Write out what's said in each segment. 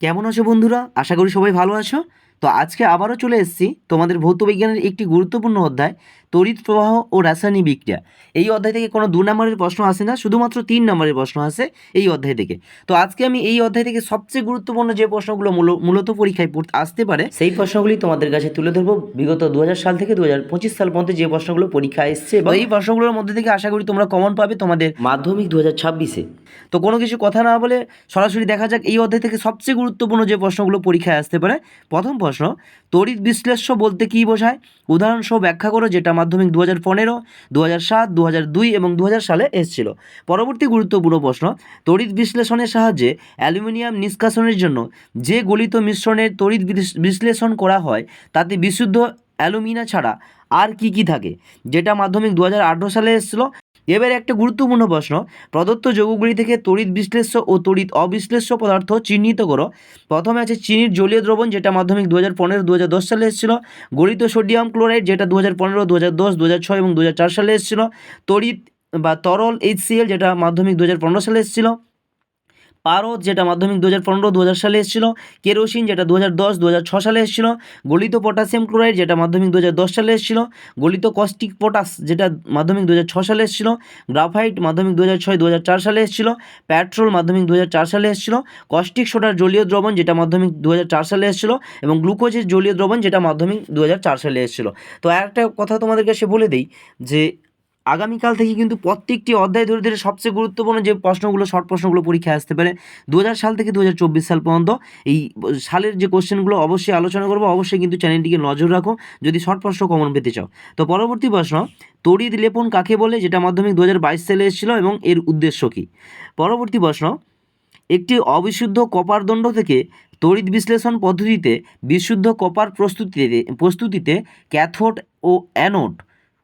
কেমন আছো বন্ধুরা? আশা করি সবাই ভালো আছো। তো আজকে আবারও চলে এসেছি তোমাদের ভৌতবিজ্ঞানের একটি গুরুত্বপূর্ণ অধ্যায়, তড়িৎ প্রবাহ ও রাসায়নিক বিক্রিয়া। এই অধ্যায় থেকে কোনো 2 নম্বরের প্রশ্ন আসে না, শুধুমাত্র 3 নম্বরের প্রশ্ন আসে এই অধ্যায় থেকে। তো আজকে আমি এই অধ্যায় থেকে সবচেয়ে গুরুত্বপূর্ণ যে প্রশ্নগুলো মূলত পরীক্ষায় আসতে পারে সেই প্রশ্নগুলি তোমাদের কাছে তুলে ধরবো। বিগত 2000 সাল থেকে 2025 সাল পর্যন্ত যে প্রশ্নগুলো পরীক্ষায় এসছে, এবং এই প্রশ্নগুলোর মধ্যে থেকে আশা করি তোমরা কমন পাবে তোমাদের মাধ্যমিক 2026-এ। তো কোনো কিছু কথা না বলে সরাসরি দেখা যাক এই অধ্যায় থেকে সবচেয়ে গুরুত্বপূর্ণ যে প্রশ্নগুলো পরীক্ষায় আসতে পারে। প্রথম প্রশ্ন, তড়িৎ বিশ্লেষ্য বলতে কী বোঝায়? উদাহরণসহ ব্যাখ্যা করো, যেটা মাধ্যমিক 2015, 2007, 2002 এবং 2000 সালে এসেছিল। পরবর্তী গুরুত্বপূর্ণ প্রশ্ন, তড়িৎ বিশ্লেষণের সাহায্যে অ্যালুমিনিয়াম নিষ্কাশনের জন্য যে গলিত মিশ্রণের তড়িৎ বিশ্লেষণ করা হয় তাতে বিশুদ্ধ অ্যালুমিনা ছাড়া আর কি কি থাকে? যেটা মাধ্যমিক 2018 সালে এসেছিল। এবারে একটা গুরুত্বপূর্ণ প্রশ্ন, প্রদত্ত যৌগগুলি থেকে তড়িৎ বিশ্লেষ্য ও তড়িৎ অবিশ্লেষ্য পদার্থ চিহ্নিত করো। প্রথমে আছে চিনির জলীয় দ্রবণ, যেটা মাধ্যমিক 2015, 2010 সালে এসেছিল। গলিত সোডিয়াম ক্লোরাইড, যেটা 2015, 2010, 2006 এবং 2004 সালে এসেছিল। তড়িৎ বা তরল HCl, যেটা মাধ্যমিক 2015 সালে এসেছিল। পারদ, যেটা মাধ্যমিক 2015, 2000 সালে এসেছিল। কেরোসিন, যেটা 2010, 2006 সালে এসেছিল। গলিত পটাশিয়াম ক্লোরাইড, যেটা মাধ্যমিক 2010 সালে এসেছিল। গলিত কস্টিক পটাশ, যেটা মাধ্যমিক 2006 সালে এসেছিল। গ্রাফাইট মাধ্যমিক 2006, 2004 সালে এসেছিল। পেট্রোল মাধ্যমিক 2004 সালে এসেছিল। কস্টিক সোডার জলীয় দ্রবণ, যেটা মাধ্যমিক 2004 সালে এসেছিল। এবং গ্লুকোজের জলীয় দ্রবণ, যেটা মাধ্যমিক 2004 সালে এসেছিল। তো একটা কথা তোমাদের কাছে বলে দিই যে আগামীকাল থেকে কিন্তু প্রত্যেকটি অধ্যায় ধরে ধরে সবচেয়ে গুরুত্বপূর্ণ যে প্রশ্নগুলো, শর্ট প্রশ্নগুলো পরীক্ষায় আসতে পারে 2000 সাল থেকে 2024 সাল পর্যন্ত, এই সালের যে কোশ্চেনগুলো অবশ্যই আলোচনা করবো। অবশ্যই কিন্তু চ্যানেলটিকে নজর রাখো যদি শর্ট প্রশ্ন কমন পেতে চাও। তো পরবর্তী প্রশ্ন, তড়িৎ লেপন কাকে বলে? যেটা মাধ্যমিক 2022 সালে এসেছিল এবং এর উদ্দেশ্য কী? পরবর্তী প্রশ্ন, একটি অবিশুদ্ধ কপার দণ্ড থেকে তড়িৎ বিশ্লেষণ পদ্ধতিতে বিশুদ্ধ কপার প্রস্তুতিতে ক্যাথোড ও অ্যানোড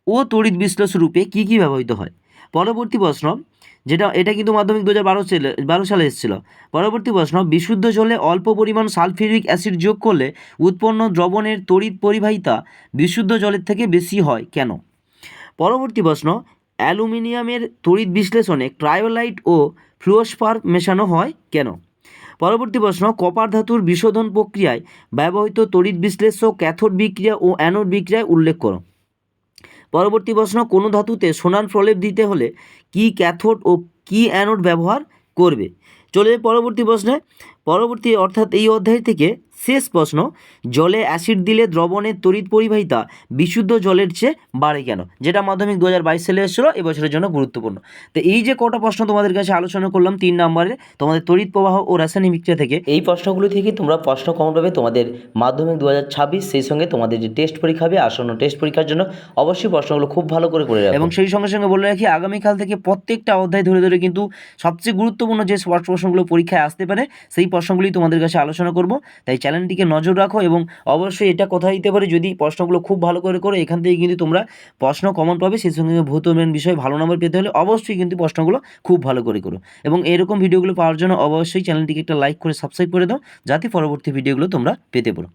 ও তড়িৎ বিশ্লেষ্য রূপে কী কী ব্যবহৃত হয়? পরবর্তী প্রশ্ন, এটা কিন্তু মাধ্যমিক 2012 সালে এসেছিল। পরবর্তী প্রশ্ন, বিশুদ্ধ জলে অল্প পরিমাণ সালফিউরিক অ্যাসিড যোগ করলে উৎপন্ন দ্রবণের তড়িৎ পরিবাহিতা বিশুদ্ধ জলের থেকে বেশি হয় কেন? পরবর্তী প্রশ্ন, অ্যালুমিনিয়ামের তড়িৎ বিশ্লেষণে ক্রায়োলাইট ও ফ্লুওস্পার মেশানো হয় কেন? পরবর্তী প্রশ্ন, কপার ধাতুর বিশোধন প্রক্রিয়ায় ব্যবহৃত তড়িৎ বিশ্লেষ্য ক্যাথোড বিক্রিয়া ও অ্যানোড বিক্রিয়ায় উল্লেখ করো। পরবর্তী প্রশ্ন, কোনো ধাতুতে সোনার প্রলেপ দিতে হলে কি ক্যাথোড ও কি অ্যানোড ব্যবহার করবে? চলে যাই পরবর্তী প্রশ্নে। অর্থাৎ এই অধ্যায় থেকে শেষ প্রশ্ন, জলে অ্যাসিড দিলে দ্রবণের তড়িৎ পরিবাহিতা বিশুদ্ধ জলের চেয়ে বাড়ে কেন? যেটা মাধ্যমিক 2022 সালে এসেছিলো, এবছরের জন্য গুরুত্বপূর্ণ। তো এই যে কটা প্রশ্ন তোমাদের কাছে আলোচনা করলাম 3 নম্বরের তোমাদের তড়িৎ প্রবাহ ও রাসায়নিক বিক্রিয়া থেকে, এই প্রশ্নগুলি থেকে তোমরা প্রশ্ন কমন পাবে তোমাদের মাধ্যমিক 2026, সেই সঙ্গে তোমাদের যে টেস্ট পরীক্ষা হবে, আসন্ন টেস্ট পরীক্ষার জন্য অবশ্যই প্রশ্নগুলো খুব ভালো করে রাখো। এবং সেই সঙ্গে সঙ্গে বলে রাখি, আগামীকাল থেকে প্রত্যেকটা অধ্যায় ধরে ধরে কিন্তু সবচেয়ে গুরুত্বপূর্ণ যে প্রশ্নগুলো পরীক্ষায় আসতে পারে সেই প্রশ্নগুলি তোমাদের কাছে আলোচনা করব। তাই চ্যানেলটিকে নজর রাখো, এবং অবশ্যই এটা কথা দিতে পারে, যদি প্রশ্নগুলো খুব ভালো করে করো এখান থেকে কিন্তু তোমরা প্রশ্ন কমন পাবে। সেই সঙ্গে ভৌত বিজ্ঞান বিষয়ে ভালো নম্বর পেতে হলে অবশ্যই কিন্তু প্রশ্নগুলো খুব ভালো করে করো। এবং এরকম ভিডিওগুলো পাওয়ার জন্য অবশ্যই চ্যানেলটিকে একটা লাইক করে সাবস্ক্রাইব করে দাও, যাতে পরবর্তী ভিডিওগুলো তোমরা পেতে পারো।